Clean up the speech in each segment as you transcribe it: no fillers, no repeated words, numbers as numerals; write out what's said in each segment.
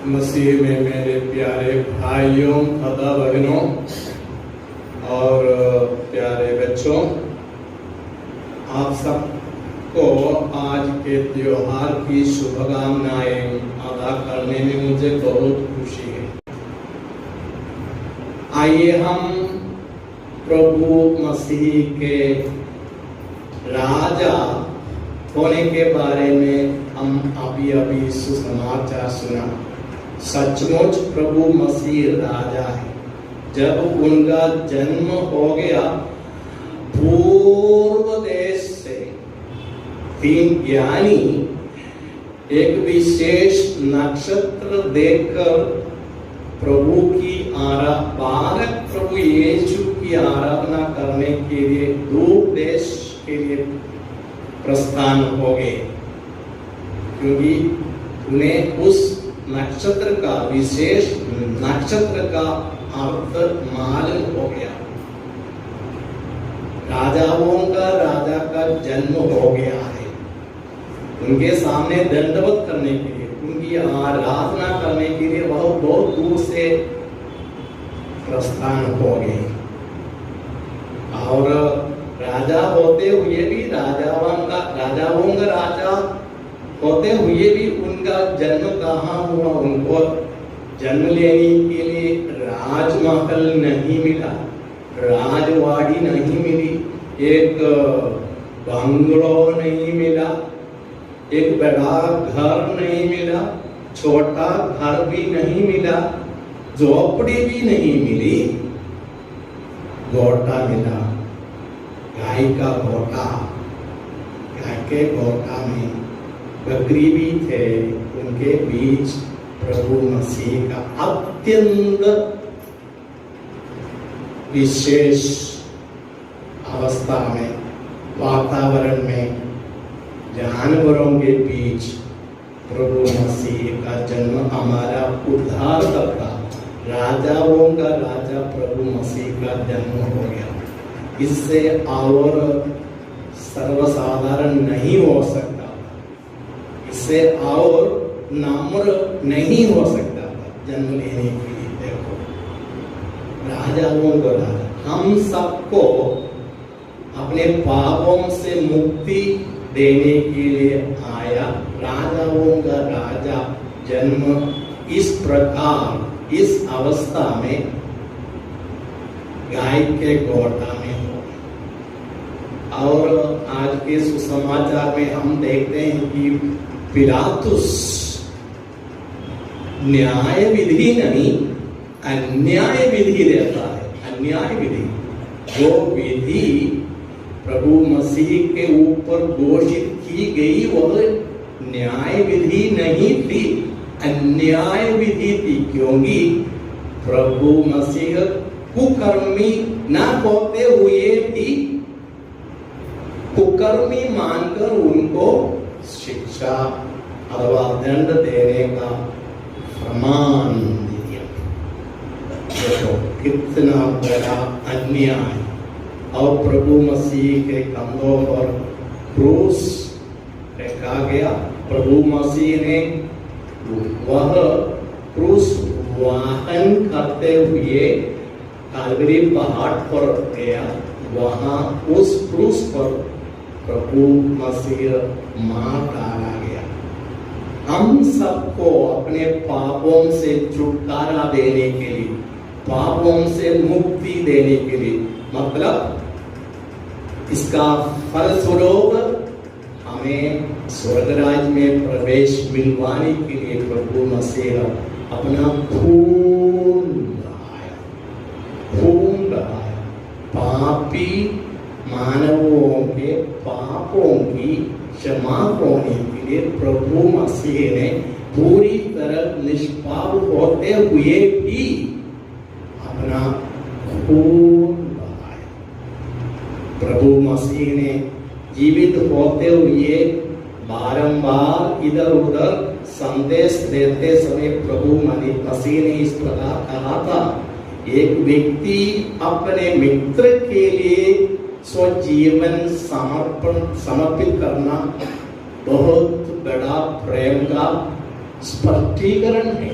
मसीह में मेरे प्यारे भाइयों तथा बहनों और प्यारे बच्चों, आप सबको आज के त्योहार की शुभकामनाएं अदा करने में मुझे बहुत खुशी है। आइए हम प्रभु मसीह के राजा होने के बारे में हम अभी सुसमाचार सुना। सचमुच प्रभु मसीह राजा है। जब उनका जन्म हो गया, पूर्व देश से 3 ज्ञानी एक विशेष नक्षत्र देखकर प्रभु की प्रभु यीशु की आराधना करने के लिए दूर देश के लिए प्रस्थान हो गए, क्योंकि उन्हें उस नक्षत्र का विशेष नक्षत्र का अर्थ मालूम हो गया। राजाओं का राजा का जन्म हो गया है। उनके सामने दंडवत करने के लिए, उनकी आराधना करने के लिए बहुत बहुत दूर से प्रस्थान हो गए। और राजा होते हुए भी राजाओं का राजा होते हुए भी उनका जन्म कहाँ हुआ? उनको जन्म लेने के लिए राजमहल नहीं मिला, राजवाड़ी नहीं मिली, एक बंगलो नहीं मिला, एक बड़ा घर नहीं मिला, छोटा घर भी नहीं मिला, झोपड़ी भी नहीं मिली, गोटा मिला, गाय का गोटा। गाय के गोटा में बकरी भी थे। उनके बीच प्रभु मसीह का अत्यंत विशेष अवस्था में, वातावरण में, जानवरों के बीच प्रभु मसीह का जन्म हमारा उद्धारकर्ता, राजाओं का राजा प्रभु मसीह का जन्म हो गया। इससे और सर्वसाधारण नहीं हो सकता, इससे और नम्र नहीं हो सकता था जन्म लेने के लिए। देखो, राजाओं का राजा हम सबको अपने पापों से मुक्ति देने के लिए आया। राजाओं का राजा जन्म इस प्रकार, इस अवस्था में गाय के गोटा में हो। और आज के सुसमाचार में हम देखते हैं कि पिलातुस न्याय विधि नहीं, अन्याय विधि देता है। अन्याय विधि, जो विधि प्रभु मसीह के ऊपर घोषित की गई वह न्याय विधि नहीं थी, अन्याय विधि थी। क्योंकि प्रभु मसीह कुकर्मी न होते हुए भी कुकर्मी मानकर उनको शिक्षा अथवा दंड देने का फरमान दिया। देखो कितना बड़ा अन्याय। और प्रभु मसीह के कंधों पर क्रूस रखा गया। प्रभु मसीह ने वह क्रूस वाहन करते हुए कालवरी पहाड़ पर गया। वहां उस क्रूस पर प्रभु मसीह मार डाला गया। हम सबको अपने पापों से छुटकारा देने के लिए, पापों से मुक्ति देने के लिए, मतलब इसका फलस्वरूप हमें स्वर्गराज में प्रवेश मिलवाने के लिए प्रभु मसीह अपना खून बहाया। पापी मानवों के पापों की क्षमा होने के लिए प्रभु मसीह ने पूरी तरह निष्पाप होते हुए भी अपना खून बहाया। प्रभु मसीह ने जीवित होते हुए बारंबार इधर उधर संदेश देते समय प्रभु मसीह ने इस प्रकार कहा था, एक व्यक्ति अपने मित्र के लिए स्वजीवन समर्पित करना बहुत बड़ा प्रेम का स्पष्टीकरण है।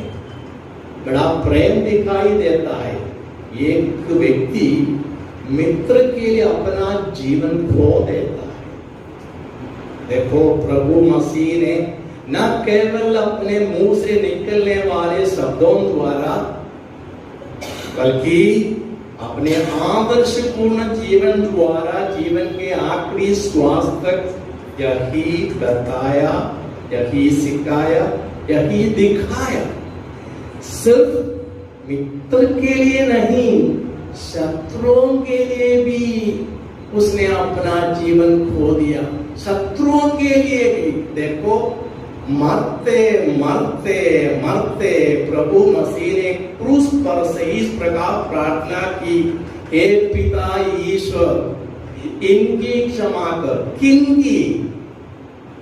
बड़ा प्रेम दिखाई देता है। एक व्यक्ति मित्र के लिए अपना जीवन खो देता है। देखो प्रभु मसीह ने न केवल अपने मुंह से निकलने वाले शब्दों द्वारा बल्कि अपने आदर्शपूर्ण जीवन द्वारा जीवन के आखिरी श्वास तक यही बताया, यही सिखाया, यही दिखाया। सिर्फ मित्र के लिए नहीं, शत्रुओं के लिए भी उसने अपना जीवन खो दिया। शत्रुओं के लिए भी देखो, मरते मरते मरते प्रभु मसीह ने क्रूस पर से इस प्रकार प्रार्थना की, हे पिता ईश्वर, इनकी क्षमा कर। किनकी?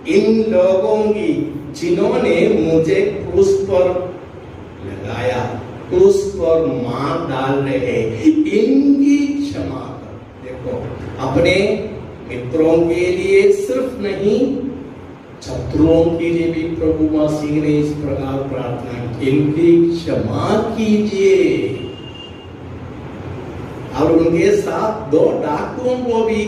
इन लोगों की जिन्होंने मुझे क्रूस पर लगाया, क्रूस पर मार डाल रहे, इनकी क्षमा कर। देखो, अपने मित्रों के लिए सिर्फ नहीं, शत्रुओं के लिए भी प्रभु मसीह ने इस प्रकार प्रार्थना की, इनकी क्षमा कीजिए। और उनके साथ 2 डाकुओं को भी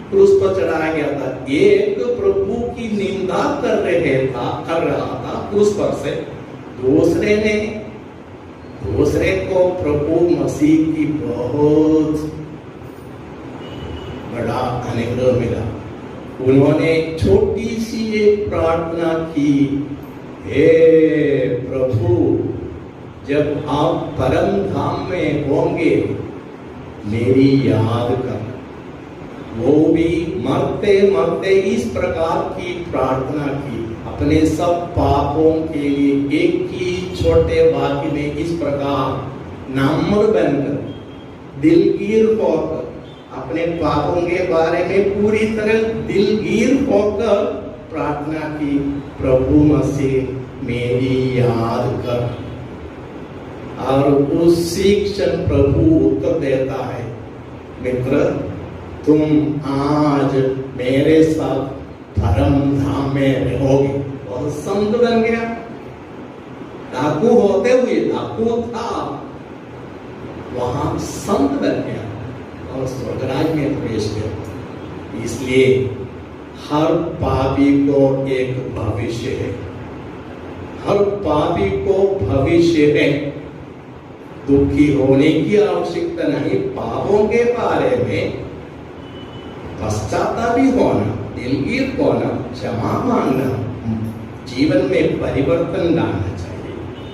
क्रूस पर चढ़ाया गया था। एक प्रभु की निंदा कर रहा था क्रूस पर से, दूसरे को प्रभु मसीह की बहुत बड़ा अनुग्रह मिला। उन्होंने छोटी सी एक प्रार्थना की, हे प्रभु, जब आप परम धाम में होंगे मेरी याद कर। वो भी मरते मरते इस प्रकार की प्रार्थना की, अपने सब पापों के लिए एक ही छोटे वाक्य में इस प्रकार नम्र बनकर, दिलगीर होकर, अपने पापों के बारे में पूरी तरह दिलगीर होकर प्रार्थना की, प्रभु मसीह मेरी याद कर। और उसी क्षण प्रभु उत्तर देता है, मित्र, तुम आज मेरे साथ परम धाम में रहोगे। बहुत संत बन गया। डाकू होते हुए, डाकू था, वहां संत बन गया और स्वर्गराज में प्रवेश किया। इसलिए हर पापी को एक भविष्य है, हर पापी को भविष्य है। दुखी होने की आवश्यकता नहीं, पापों के बारे में पश्चातापी होना, दिलगीर होना, क्षमा मांगना, जीवन में परिवर्तन लाना चाहिए।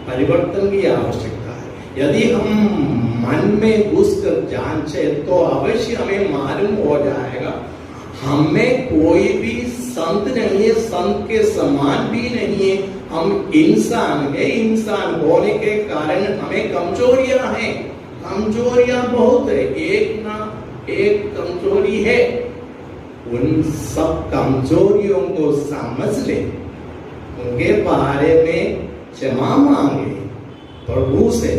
परिवर्तन की आवश्यकता है। यदि हम मन में घुसकर जांचे तो अवश्य हमें मालूम हो जाएगा, हमें कोई भी संत नहीं है, संत के समान भी नहीं है। हम इंसान है, इंसान होने के कारण हमें कमजोरियां हैं, कमजोरियां बहुत है, एक ना एक कमजोरी है। उन सब कमजोरियों को समझ ले, उनके बारे में क्षमा मांगे प्रभु से।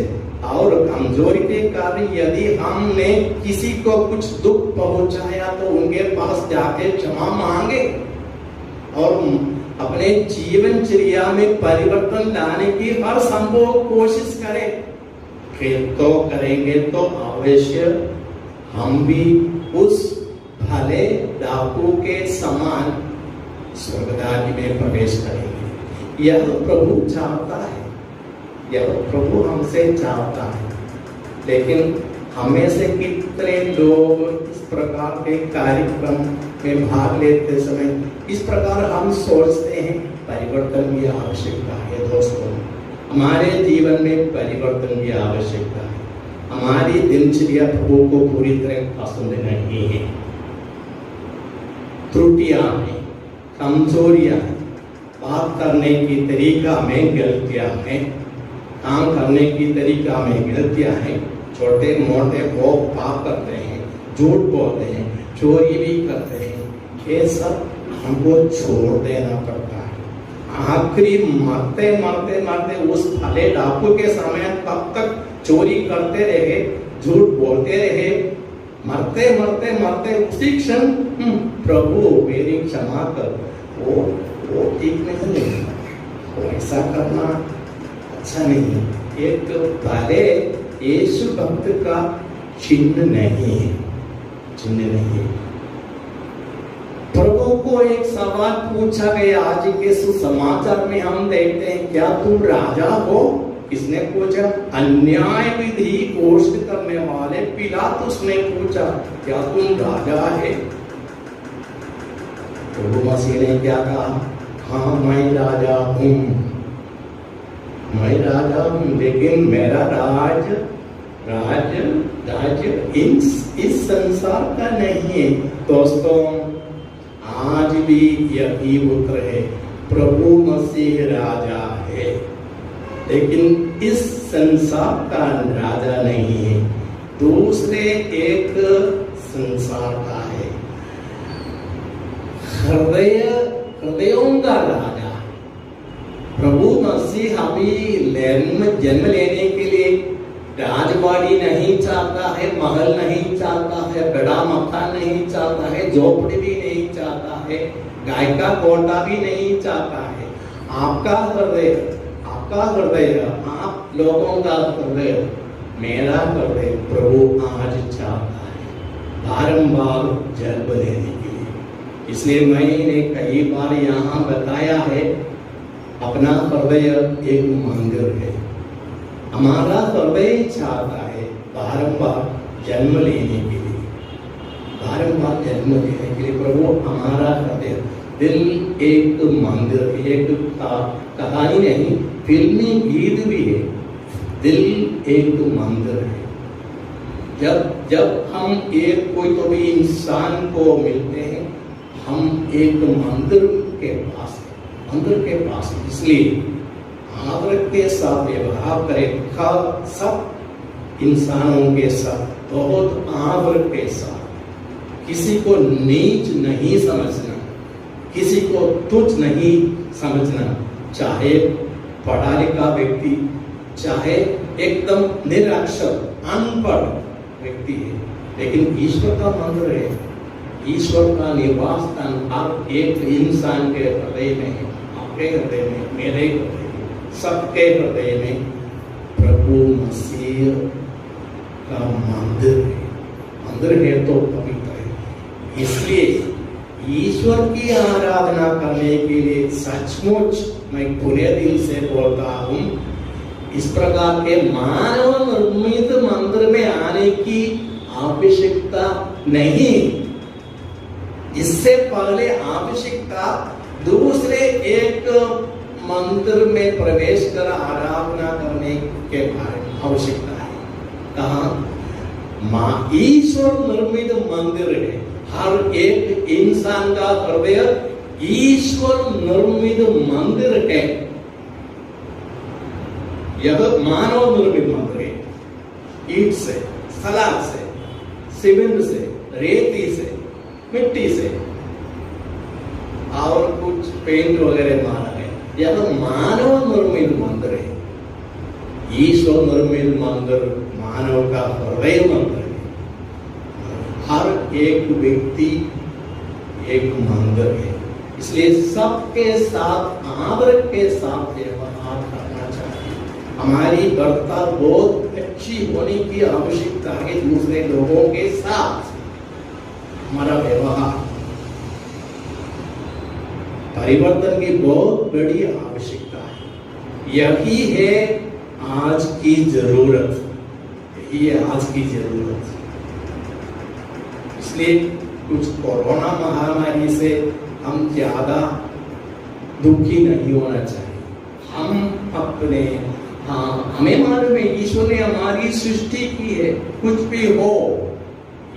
और कमजोरी के कारण यदि हमने किसी को कुछ दुख पहुंचाया तो उनके पास जाके क्षमा मांगे और अपने जीवनचर्या में परिवर्तन लाने की हर संभव कोशिश करें। फिर तो करेंगे तो अवश्य हम भी उस भले डाकू के समान स्वर्गराज में प्रवेश करेंगे। यह प्रभु चाहता है, यह प्रभु हमसे चाहता है। लेकिन हमें से कितने लोग इस प्रकार के कार्यक्रम में भाग लेते समय इस प्रकार हम सोचते हैं, परिवर्तन की आवश्यकता है। दोस्तों, हमारे जीवन में परिवर्तन की आवश्यकता है। हमारी दिनचर्या प्रभु को पूरी तरह पसंद नहीं है। त्रुटियां हैं, कमजोरियां हैं, बात करने की तरीका में गलतियां हैं, काम करने की तरीका में गलतियां हैं। छोटे मोटे वो पाप करते हैं, झूठ बोलते हैं, चोरी भी करते हैं। ये सब हमको छोड़ देना पड़ता है। आखिरी मरते मरते मरते उस भले डाकू के समय कब तक चोरी करते रहे, झूठ बोलते रहे, मरते मरते मरते उसी क्षण प्रभु मेरी क्षमा कर। वो ठीक नहीं है, वो ऐसा करना अच्छा नहीं है। एक भले यीशु भक्त का चिन्ह नहीं है, चिन्ह नहीं है। प्रभु को एक सवाल पूछा गया, आज के सुसमाचार में हम देखते हैं, क्या तुम राजा हो? किसने पूछा? अन्याय विधि घोषित करने वाले पिलातुस ने पूछा, क्या तुम राजा है? प्रभु मसीह ने क्या कहा? हाँ, मैं राजा हूं, मैं राजा हूं, लेकिन मेरा राज्य इस संसार का नहीं है। दोस्तों, आज भी यही उत्तर है, प्रभु मसीह राजा है, लेकिन इस संसार का राजा नहीं है, दूसरे एक संसार का है, हृदयों का राजा। प्रभु मसीह हमें जन्म लेने के लिए राजबाड़ी नहीं चाहता है, महल नहीं चाहता है, बड़ा मकान नहीं चाहता है, झोपड़ी भी नहीं चाहता है, गाय का गोटा भी नहीं चाहता है। आपका हृदय, आप लोगों का हृदय, मेरा हृदय प्रभु आज चाहता है बारंबार जन्म लेने के लिए। इसलिए मैंने कई बार यहाँ बताया है, अपना हृदय एक मंदिर है। हमारा हृदय चाहता है बारंबार जन्म लेने के लिए, बारंबार जन्म लेने के लिए। प्रभु हमारा हृदय, दिल एक मंदिर, एक कहानी नहीं, फिल्मी गीत भी है, दिल एक मंदिर है। जब हम एक कोई तो भी इंसान को मिलते हैं, हम एक मंदिर के पास, इसलिए आदर के साथ व्यवहार करें, सब इंसानों के साथ बहुत आदर के साथ, किसी को नीच नहीं समझना, किसी को तुच्छ नहीं समझना, चाहे पढ़ा लिखा व्यक्ति, चाहे एकदम निरक्षर अनपढ़ व्यक्ति है, लेकिन ईश्वर का मंदिर है, ईश्वर का निवास स्थान हर एक इंसान के हृदय में है, आपके हृदय में, मेरे हृदय में, सबके हृदय में प्रभु मसीह का मंदिर है। मंदिर है तो पवित्र है। इसलिए ईश्वर की आराधना करने के लिए सचमुच मैं पूरे दिल से बोलता हूँ, इस प्रकार के मानव निर्मित मंदिर में आने की आवश्यकता नहीं। इससे पहले आवश्यकता दूसरे एक मंदिर में प्रवेश कर आराधना करने के बारे में आवश्यकता है। कहा? ईश्वर निर्मित मंदिर है। हर एक इंसान का हृदय ईश्वर निर्मित मंदिर है। यह मानव निर्मित मंदिर है। ईंट से, सलाख से, सीमेंट से, रेती से, मिट्टी से और कुछ पेंट वगैरह मारा है। यह मानव निर्मित मंदिर है। ईश्वर निर्मित मंदिर मानव का हृदय मंदिर है। हर एक व्यक्ति एक मंदिर है। इसलिए सबके साथ आदर के साथ व्यवहार करना चाहिए। हमारी बर्ताव बहुत अच्छी होने की आवश्यकता है। दूसरे लोगों के साथ हमारा व्यवहार, परिवर्तन की बहुत बड़ी आवश्यकता है। यही है आज की जरूरत, यही है आज की जरूरत। इसलिए कुछ कोरोना महामारी से हम ज्यादा दुखी नहीं होना चाहिए। हम अपने, हमें मालूम है ईश्वर ने हमारी सृष्टि की है। कुछ भी हो,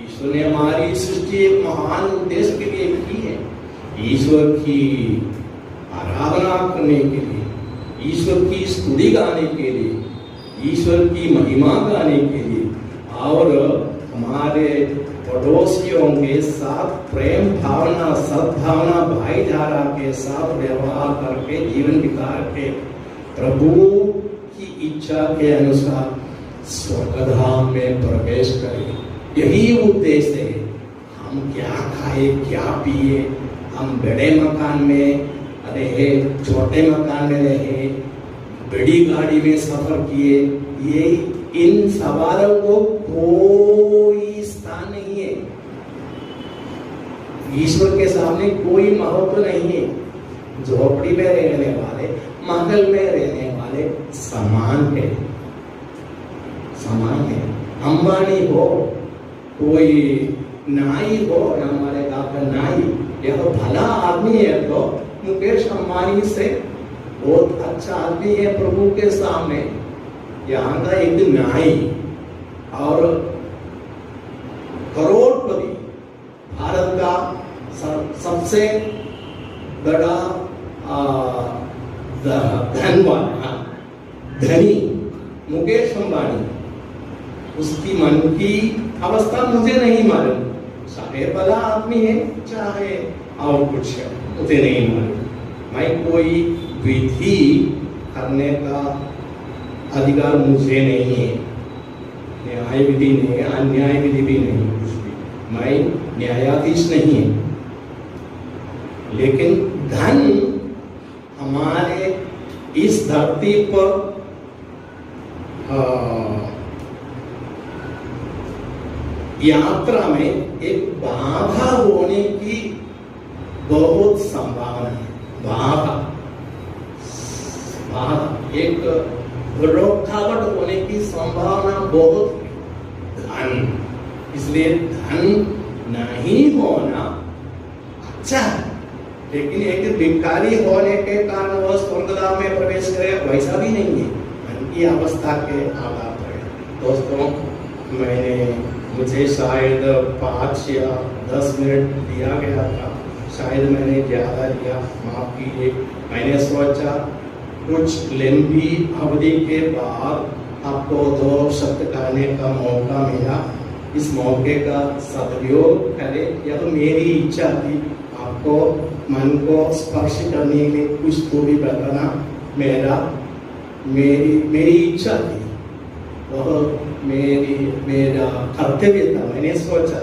ईश्वर ने हमारी सृष्टि एक महान उद्देश्य के लिए की है। ईश्वर की आराधना करने के लिए, ईश्वर की स्तुति गाने के लिए, ईश्वर की महिमा गाने के लिए और हमारे पड़ोसियों के साथ प्रेम भावना, सद्भावना, भाईचारा के साथ व्यवहार करके जीवन बिता के प्रभु की इच्छा के अनुसार स्वर्गधाम में प्रवेश करें। यही उद्देश्य है। हम क्या खाए, क्या पिए, हम बड़े मकान में रहे, छोटे मकान में रहे, बड़ी गाड़ी में सफर किए, ये इन सवालों को कोई स्थान नहीं है। ईश्वर के सामने कोई महत्व नहीं है। झोपड़ी में रहने वाले, महल में रहने वाले समान है, समान है। अंबानी हो, कोई नाई हो, हमारे गांव का नाई, यह भला आदमी है तो मुकेश अंबानी से बहुत अच्छा आदमी है प्रभु के सामने। यहाँ का एक नाई और करोड़पति, भारत का सबसे बड़ा धनवान, धनी मुकेश अंबानी, उसकी मन की अवस्था मुझे नहीं मालूम। चाहे भला आदमी है, चाहे और कुछ है, मुझे नहीं मालूम। मैं कोई विधि करने का अधिकार मुझे नहीं है। न्याय विधि नहीं है, अन्याय विधि भी नहीं, कुछ भी। मैं न्यायाधीश नहीं है। लेकिन धन हमारे इस धरती पर यात्रा में एक बाधा होने की बहुत संभावना है। बाधा एक रुकावट होने की संभावना बहुत है। धन, इसलिए धन नहीं होना अच्छा है, लेकिन एक भिखारी होने के कारण वह स्वर्गधाम में प्रवेश करे, वैसा भी नहीं है। धन की अवस्था के आधार पर दोस्तों, मुझे शायद 5 या 10 मिनट दिया गया था, शायद मैंने ज़्यादा दिया, माफ कीजिए। मैंने सोचा कुछ लंबी अवधि के बाद आपको 2 शब्द कहने का मौका मिला, इस मौके का सदुपयोग करें। यह तो मेरी इच्छा थी, आपको मन को स्पर्श करने के लिए कुछ तो भी बताना मेरी इच्छा थी, वह मेरा कर्तव्य था। मैंने सोचा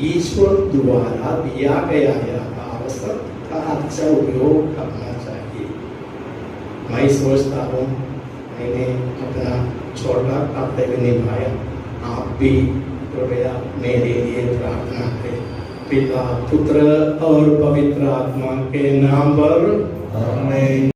ईश्वर द्वारा दिया गया यह अवसर का अच्छा उपयोग करना चाहिए। मैं सोचता हूँ मैंने अपना छोटा कर्तव्य निभाया। आप भी कृपया मेरे लिए प्रार्थना करें। पिता, पुत्र और पवित्र आत्मा के नाम पर आमीन।